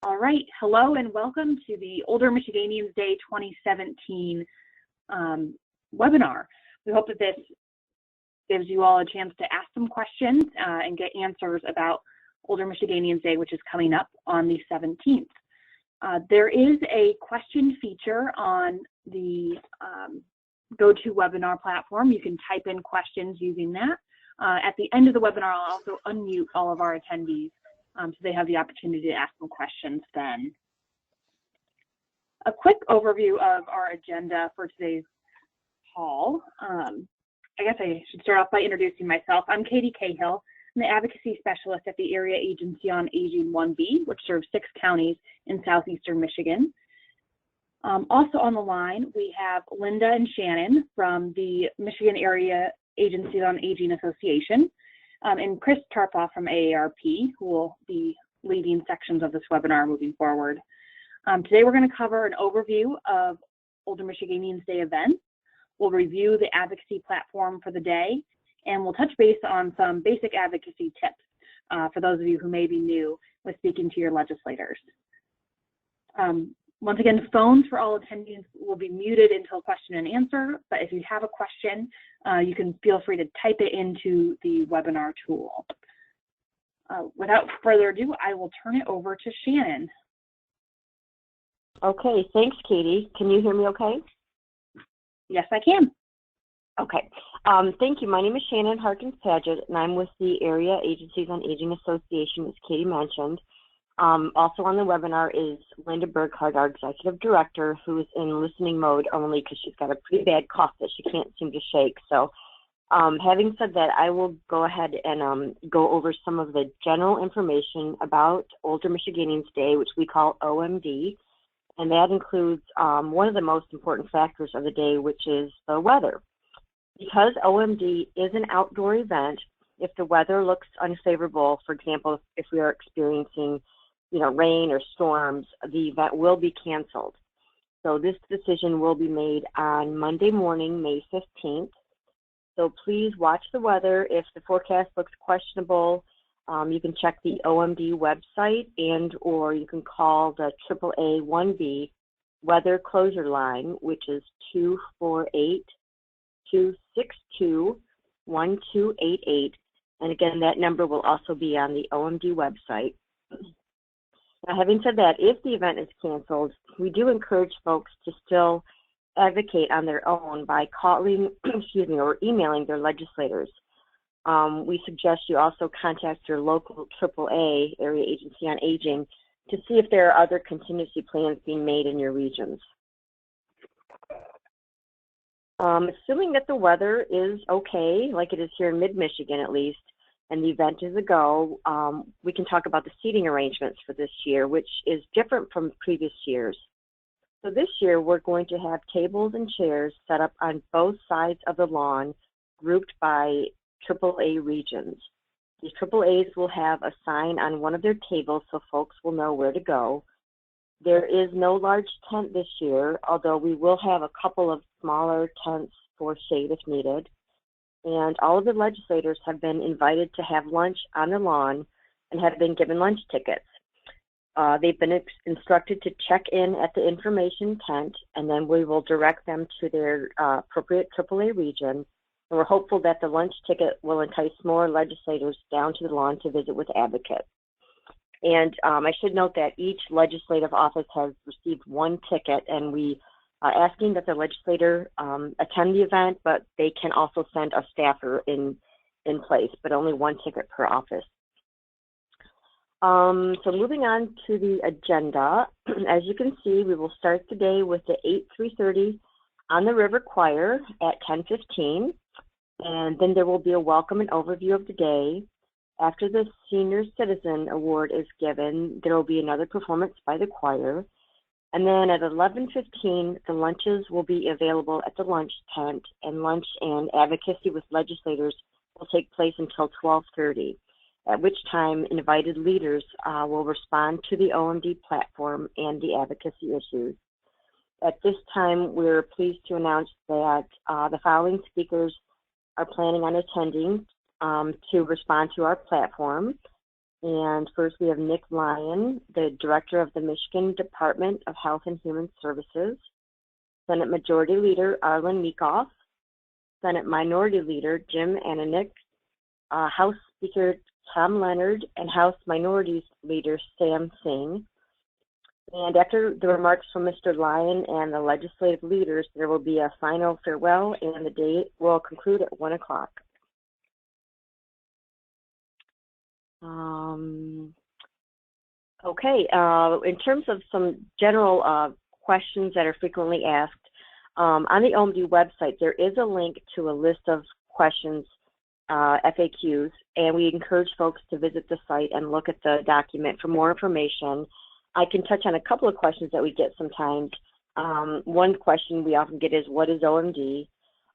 All right, hello and welcome to the Older Michiganians Day 2017 webinar. We hope that this gives you all a chance to ask some questions and get answers about Older Michiganians Day, which is coming up on the 17th. There is a question feature on the GoToWebinar platform. You can type in questions using that. At the end of the webinar, I'll also unmute all of our attendees so they have the opportunity to ask some questions then. A quick overview of our agenda for today's call. I guess I should start off by introducing myself. I'm Katie Cahill. I'm the Advocacy Specialist at the Area Agency on Aging 1B, which serves 6 counties in southeastern Michigan. Also on the line, we have Linda and Shannon from the Michigan Area Agency on Aging Association, and Chris Tarpoff from AARP, who will be leading sections of this webinar moving forward. Today we're going to cover an overview of Older Michiganians Day events. We'll review the advocacy platform for the day, and we'll touch base on some basic advocacy tips for those of you who may be new with speaking to your legislators. Once again, phones for all attendees will be muted until question and answer, but if you have a question, you can feel free to type it into the webinar tool. Without further ado, I will turn it over to Shannon. Okay, thanks, Katie. Can you hear me okay? Yes, I can. Okay, thank you. My name is Shannon Harkins-Paget, and I'm with the Area Agencies on Aging Association, as Katie mentioned. Also on the webinar is Linda Burkhardt, our Executive Director, who is in listening mode only because she's got a pretty bad cough that she can't seem to shake. So having said that, I will go ahead and go over some of the general information about Older Michiganians Day, which we call OMD, and that includes one of the most important factors of the day, which is the weather. Because OMD is an outdoor event, if the weather looks unfavorable, for example, if we are experiencing rain or storms, the event will be canceled. So this decision will be made on Monday morning, May 15th. So please watch the weather. If the forecast looks questionable, you can check the OMD website or you can call the AAA 1B weather closure line, which is 248-262-1288. And again, that number will also be on the OMD website. Now, having said that, if the event is canceled, we do encourage folks to still advocate on their own by calling, or emailing their legislators. We suggest you also contact your local AAA, Area Agency on Aging, to see if there are other contingency plans being made in your regions. Assuming that the weather is okay, like it is here in mid-Michigan at least, and the event is a go, we can talk about the seating arrangements for this year, which is different from previous years. So this year, we're going to have tables and chairs set up on both sides of the lawn, grouped by AAA regions. These AAAs will have a sign on one of their tables so folks will know where to go. There is no large tent this year, although we will have a couple of smaller tents for shade if needed. And all of the legislators have been invited to have lunch on the lawn and have been given lunch tickets. They've been instructed to check in at the information tent, and then we will direct them to their appropriate AAA region. And we're hopeful that the lunch ticket will entice more legislators down to the lawn to visit with advocates. And I should note that each legislative office has received one ticket, and we are asking that the legislator attend the event, but they can also send a staffer in place, but only one ticket per office. So moving on to the agenda, as you can see, we will start the day with the 8-3:30 on the River Choir at 10:15, and then there will be a welcome and overview of the day. After the Senior Citizen Award is given, there will be another performance by the choir. And then at 11:15, the lunches will be available at the lunch tent, and lunch and advocacy with legislators will take place until 12:30, at which time invited leaders will respond to the OMD platform and the advocacy issues. At this time, we're pleased to announce that the following speakers are planning on attending to respond to our platform. And first we have Nick Lyon, the Director of the Michigan Department of Health and Human Services, Senate Majority Leader Arlen Meekoff, Senate Minority Leader Jim Ananick, House Speaker Tom Leonard, and House Minorities Leader Sam Singh. And after the remarks from Mr. Lyon and the legislative leaders, there will be a final farewell, and the day will conclude at 1 o'clock. Okay, in terms of some general questions that are frequently asked, on the OMD website, there is a link to a list of questions, FAQs, and we encourage folks to visit the site and look at the document for more information. I can touch on a couple of questions that we get sometimes. One question we often get is, what is OMD?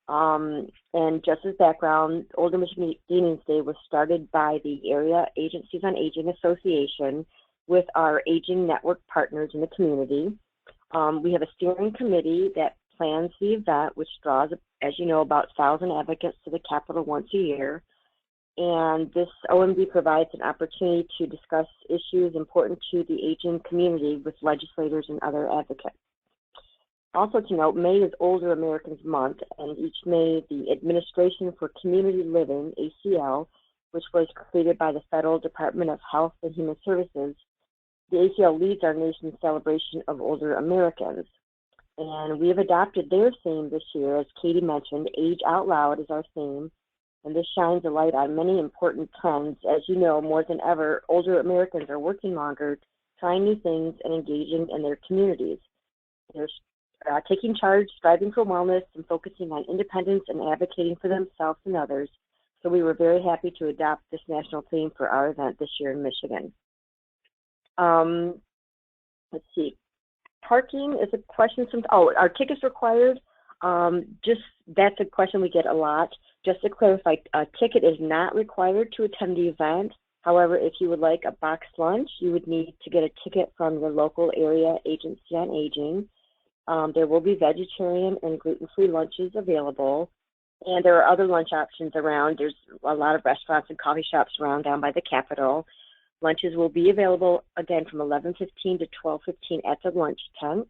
And just as background, Older Michiganians Day was started by the Area Agencies on Aging Association with our aging network partners in the community. We have a steering committee that plans the event, which draws, as you know, about 1,000 advocates to the Capitol once a year. And this OMD provides an opportunity to discuss issues important to the aging community with legislators and other advocates. Also to note, May is Older Americans Month, and each May, the Administration for Community Living, ACL, which was created by the Federal Department of Health and Human Services, the ACL leads our nation's celebration of older Americans. And we have adopted their theme this year, as Katie mentioned. Age Out Loud is our theme, and this shines a light on many important trends. As you know, more than ever, older Americans are working longer, trying new things, and engaging in their communities. They're taking charge, striving for wellness, and focusing on independence and advocating for themselves and others. So we were very happy to adopt this national theme for our event this year in Michigan. Let's see. Parking is a question. Are tickets required? That's a question we get a lot. Just to clarify, a ticket is not required to attend the event. However, if you would like a boxed lunch, you would need to get a ticket from your local area agency on aging. There will be vegetarian and gluten-free lunches available. And there are other lunch options around. There's a lot of restaurants and coffee shops around down by the Capitol. Lunches will be available, again, from 11:15 to 12:15 at the lunch tent.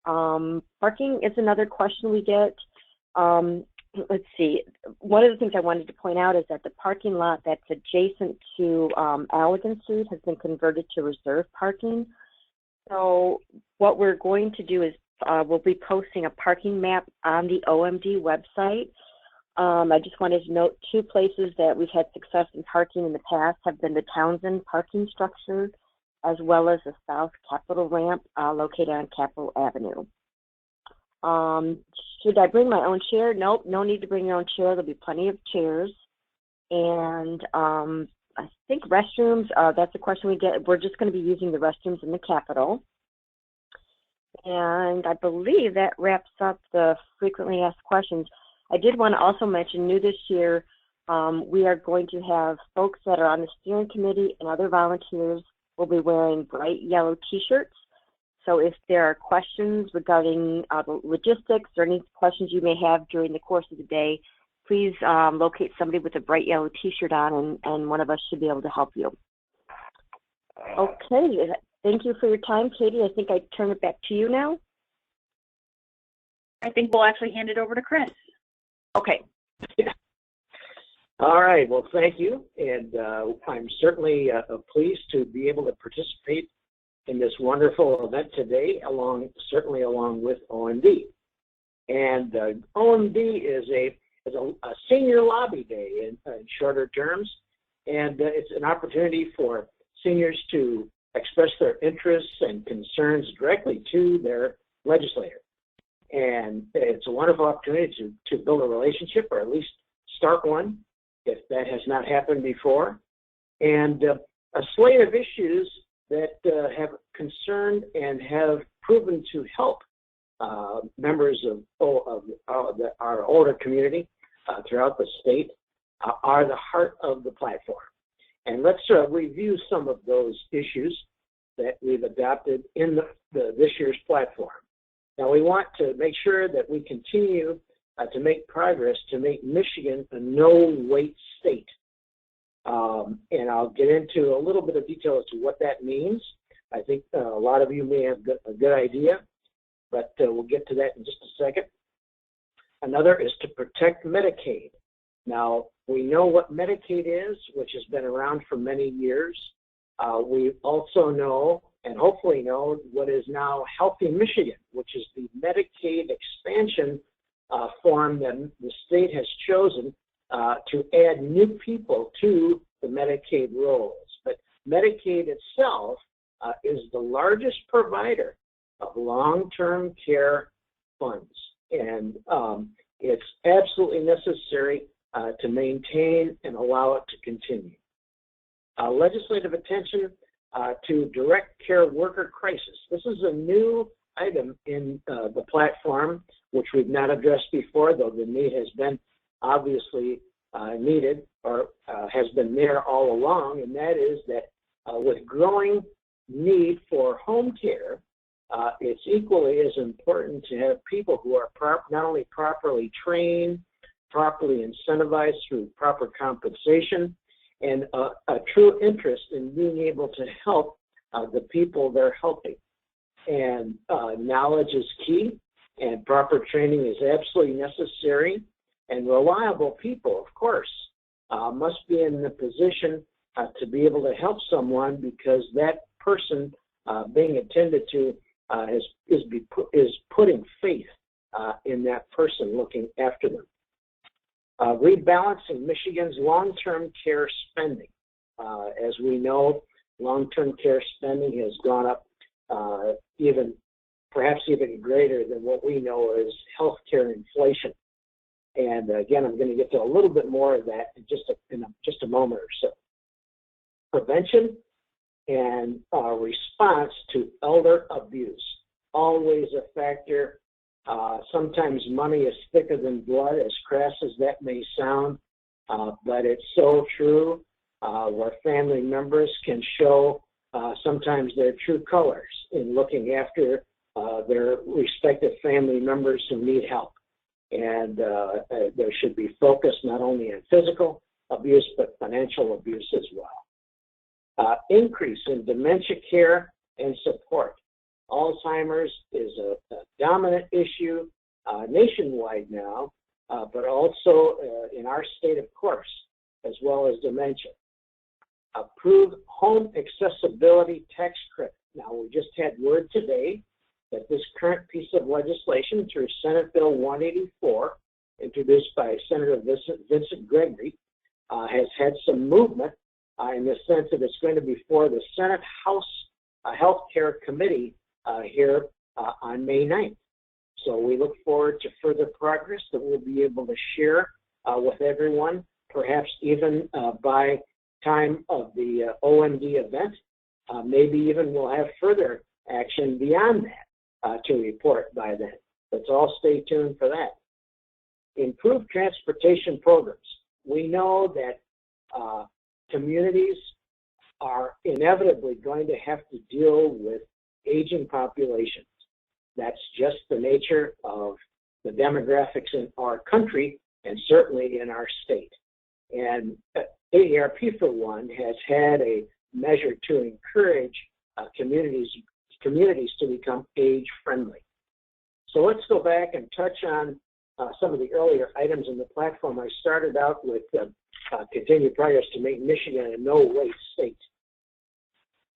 Parking is another question we get. Let's see. One of the things I wanted to point out is that the parking lot that's adjacent to Allegan Street has been converted to reserve parking. So what we're going to do is we'll be posting a parking map on the OMD website. I just wanted to note two places that we've had success in parking in the past have been the Townsend parking structure, as well as the South Capitol ramp located on Capitol Avenue. Should I bring my own chair? Nope, no need to bring your own chair. There'll be plenty of chairs. And I think restrooms, that's a question we get. We're just going to be using the restrooms in the Capitol. And I believe that wraps up the frequently asked questions. I did want to also mention, new this year, we are going to have folks that are on the steering committee and other volunteers will be wearing bright yellow T-shirts. So if there are questions regarding the logistics or any questions you may have during the course of the day, please locate somebody with a bright yellow T-shirt on, and one of us should be able to help you. Okay, thank you for your time, Katie. I think I turn it back to you now. I think we'll actually hand it over to Chris. Okay. Yeah. All right. Well, thank you. And I'm certainly pleased to be able to participate in this wonderful event today, certainly along with OMD. And OMD is a senior lobby day in shorter terms, and it's an opportunity for seniors to express their interests and concerns directly to their legislator. And it's a wonderful opportunity to build a relationship, or at least start one, if that has not happened before. And a slate of issues that have concerned and have proven to help members of our older community throughout the state are the heart of the platform. And let's review some of those issues that we've adopted in this year's platform. Now, we want to make sure that we continue to make progress to make Michigan a no-wait state. And I'll get into a little bit of detail as to what that means. I think a lot of you may have a good idea, but we'll get to that in just a second. Another is to protect Medicaid. Now, we know what Medicaid is, which has been around for many years. We also know, and hopefully know, what is now Healthy Michigan, which is the Medicaid expansion form that the state has chosen to add new people to the Medicaid rolls. But Medicaid itself is the largest provider of long-term care funds, and it's absolutely necessary to maintain and allow it to continue. Legislative attention to direct care worker crisis. This is a new item in the platform, which we've not addressed before, though the need has been obviously needed or has been there all along, and that is that with growing need for home care, it's equally as important to have people who are not only properly trained, properly incentivized through proper compensation, and a true interest in being able to help the people they're helping. And knowledge is key, and proper training is absolutely necessary. And reliable people, of course, must be in the position to be able to help someone, because that person being attended to is putting faith in that person looking after them. Rebalancing Michigan's long-term care spending. As we know, long-term care spending has gone up perhaps even greater than what we know as healthcare inflation. And again, I'm going to get to a little bit more of that in just a moment or so. Prevention and response to elder abuse, always a factor. Sometimes money is thicker than blood, as crass as that may sound, but it's so true, where family members can show sometimes their true colors in looking after their respective family members who need help. And there should be focus not only on physical abuse, but financial abuse as well. Increase in dementia care and support. Alzheimer's is a dominant issue nationwide now, but also in our state, of course, as well as dementia. Approve home accessibility tax credit. Now, we just had word today that this current piece of legislation through Senate Bill 184, introduced by Senator Vincent Gregory, has had some movement in the sense that it's going to be before the Senate House Health Care Committee here on May 9th. So we look forward to further progress that we'll be able to share with everyone, perhaps even by time of the OMD event. Maybe even we'll have further action beyond that to report by then. Let's all stay tuned for that. Improve transportation programs. We know that communities are inevitably going to have to deal with aging populations. That's just the nature of the demographics in our country and certainly in our state. And AARP, for one, has had a measure to encourage communities to become age-friendly. So let's go back and touch on some of the earlier items in the platform. I started out with continued progress to make Michigan a no-waste state.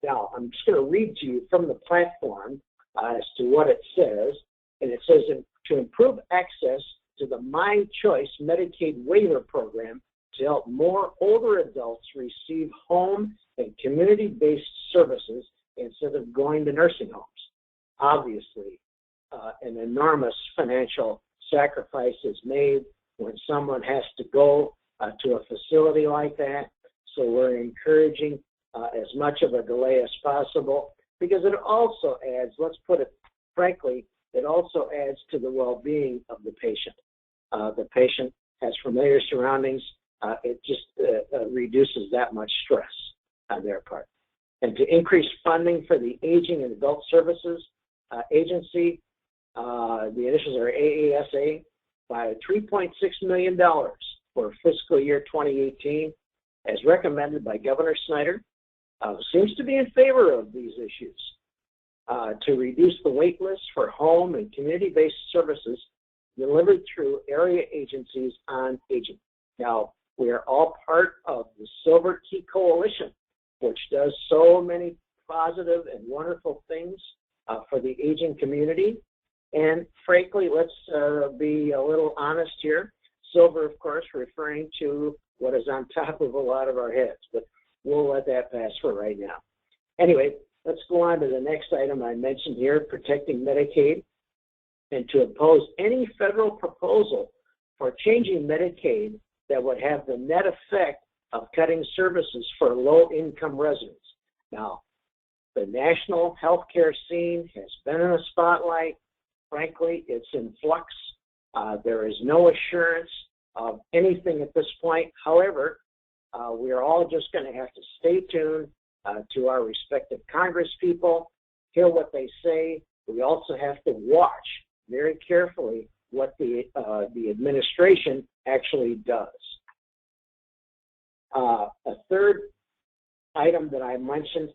Now, I'm just going to read to you from the platform as to what it says, and it says to improve access to the My Choice Medicaid waiver program to help more older adults receive home and community-based services instead of going to nursing homes. Obviously, an enormous financial sacrifice is made when someone has to go to a facility like that. So we're encouraging as much of a delay as possible, because it also adds, let's put it frankly, it also adds to the well-being of the patient. The patient has familiar surroundings. It just reduces that much stress on their part. And to increase funding for the Aging and Adult Services Agency, the initials are AASA, by $3.6 million for fiscal year 2018. as recommended by Governor Snyder, seems to be in favor of these issues to reduce the wait list for home and community-based services delivered through area agencies on aging. Now, we are all part of the Silver Key Coalition, which does so many positive and wonderful things for the aging community. And frankly, let's be a little honest here. Silver, of course, referring to what is on top of a lot of our heads, but we'll let that pass for right now. Anyway, let's go on to the next item I mentioned here, protecting Medicaid, and to oppose any federal proposal for changing Medicaid that would have the net effect of cutting services for low-income residents. Now, the national healthcare scene has been in a spotlight. Frankly, it's in flux. There is no assurance of anything at this point. However, we are all just going to have to stay tuned to our respective Congress people, hear what they say. We also have to watch very carefully what the administration actually does. A third item that I mentioned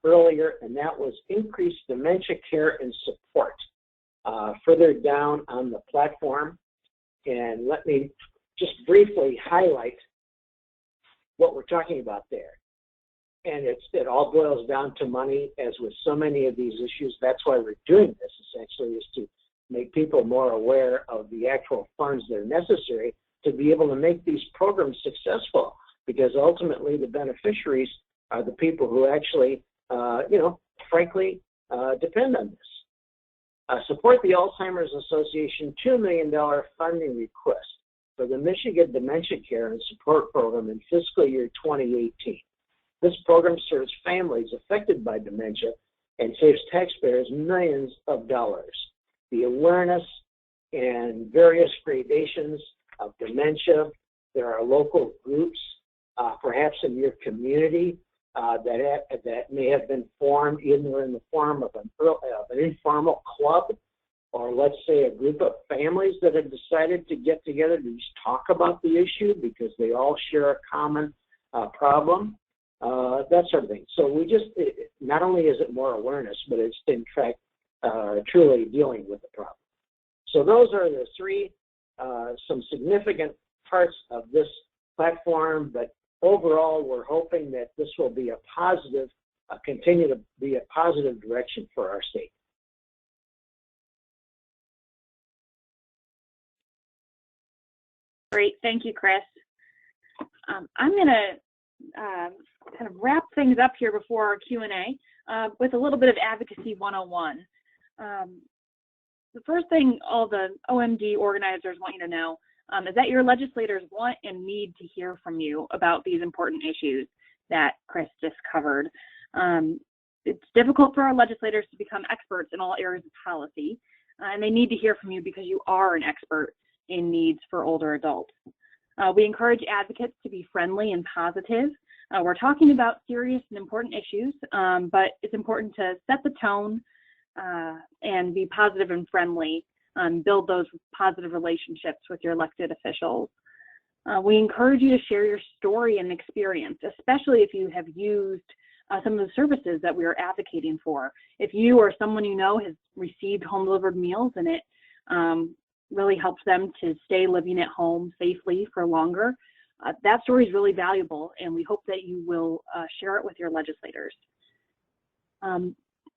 earlier, and that was increased dementia care and support. Further down on the platform, and let me just briefly highlight what we're talking about there. And it all boils down to money, as with so many of these issues. That's why we're doing this, essentially, is to make people more aware of the actual funds that are necessary to be able to make these programs successful, because ultimately the beneficiaries are the people who actually, frankly, depend on this. Support the Alzheimer's Association $2 million funding request for the Michigan Dementia Care and Support Program in fiscal year 2018. This program serves families affected by dementia and saves taxpayers millions of dollars. The awareness and various gradations of dementia, there are local groups, perhaps in your community, that may have been formed either in the form of an informal club, or let's say a group of families that have decided to get together to just talk about the issue because they all share a common problem, that sort of thing. So we just, not only is it more awareness, but it's in fact truly dealing with the problem. So those are the three, some significant parts of this platform, but overall, we're hoping that this will be a positive, continue to be a positive direction for our state. Great, thank you, Chris. I'm going to kind of wrap things up here before our Q&A with a little bit of Advocacy 101. The first thing all the OMD organizers want you to know is that your legislators want and need to hear from you about these important issues that Chris just covered. It's difficult for our legislators to become experts in all areas of policy, and they need to hear from you because you are an expert in needs for older adults. We encourage advocates to be friendly and positive. We're talking about serious and important issues, but it's important to set the tone and be positive and friendly. Build those positive relationships with your elected officials. We encourage you to share your story and experience, especially if you have used some of the services that we are advocating for. If you or someone you know has received home delivered meals and it really helps them to stay living at home safely for longer, that story is really valuable, and we hope that you will share it with your legislators.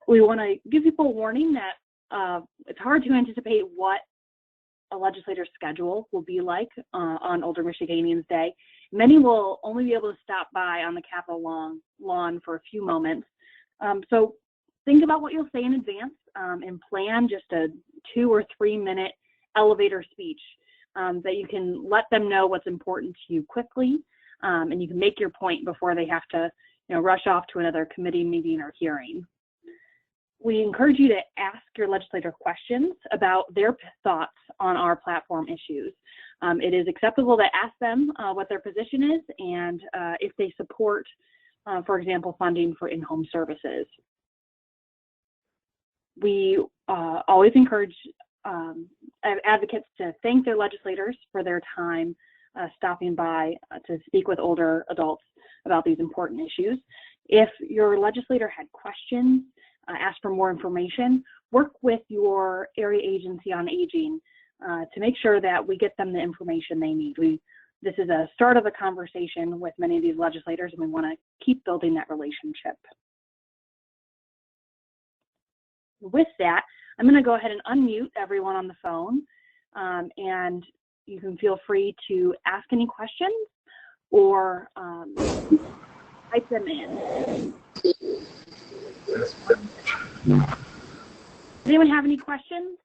We want to give people a warning that it's hard to anticipate what a legislator's schedule will be like on Older Michiganians Day. Many will only be able to stop by on the Capitol lawn for a few moments. So think about what you'll say in advance and plan just a 2 or 3 minute elevator speech that you can let them know what's important to you quickly, and you can make your point before they have to rush off to another committee meeting or hearing. We encourage you to ask your legislator questions about their thoughts on our platform issues. It is acceptable to ask them what their position is and if they support, for example, funding for in-home services. We always encourage advocates to thank their legislators for their time stopping by to speak with older adults about these important issues. If your legislator had questions, ask for more information, work with your area agency on aging to make sure that we get them the information they need. This is a start of a conversation with many of these legislators, and we want to keep building that relationship. With that, I'm going to go ahead and unmute everyone on the phone, and you can feel free to ask any questions or type them in. Does anyone have any questions?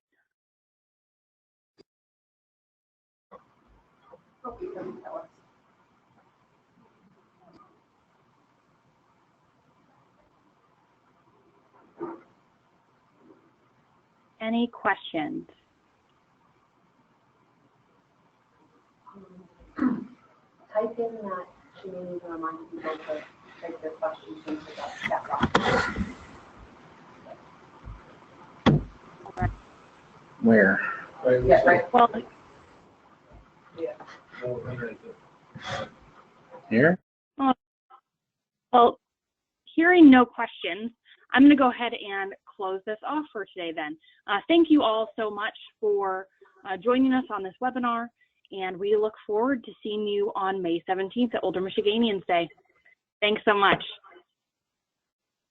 Any questions? Type in that she may need to remind people to type their questions into the chat box. Where? Yeah, right. Well, Here? Well, hearing no questions, I'm going to go ahead and close this off for today then. Thank you all so much for joining us on this webinar, and we look forward to seeing you on May 17th at Older Michiganians Day. Thanks so much.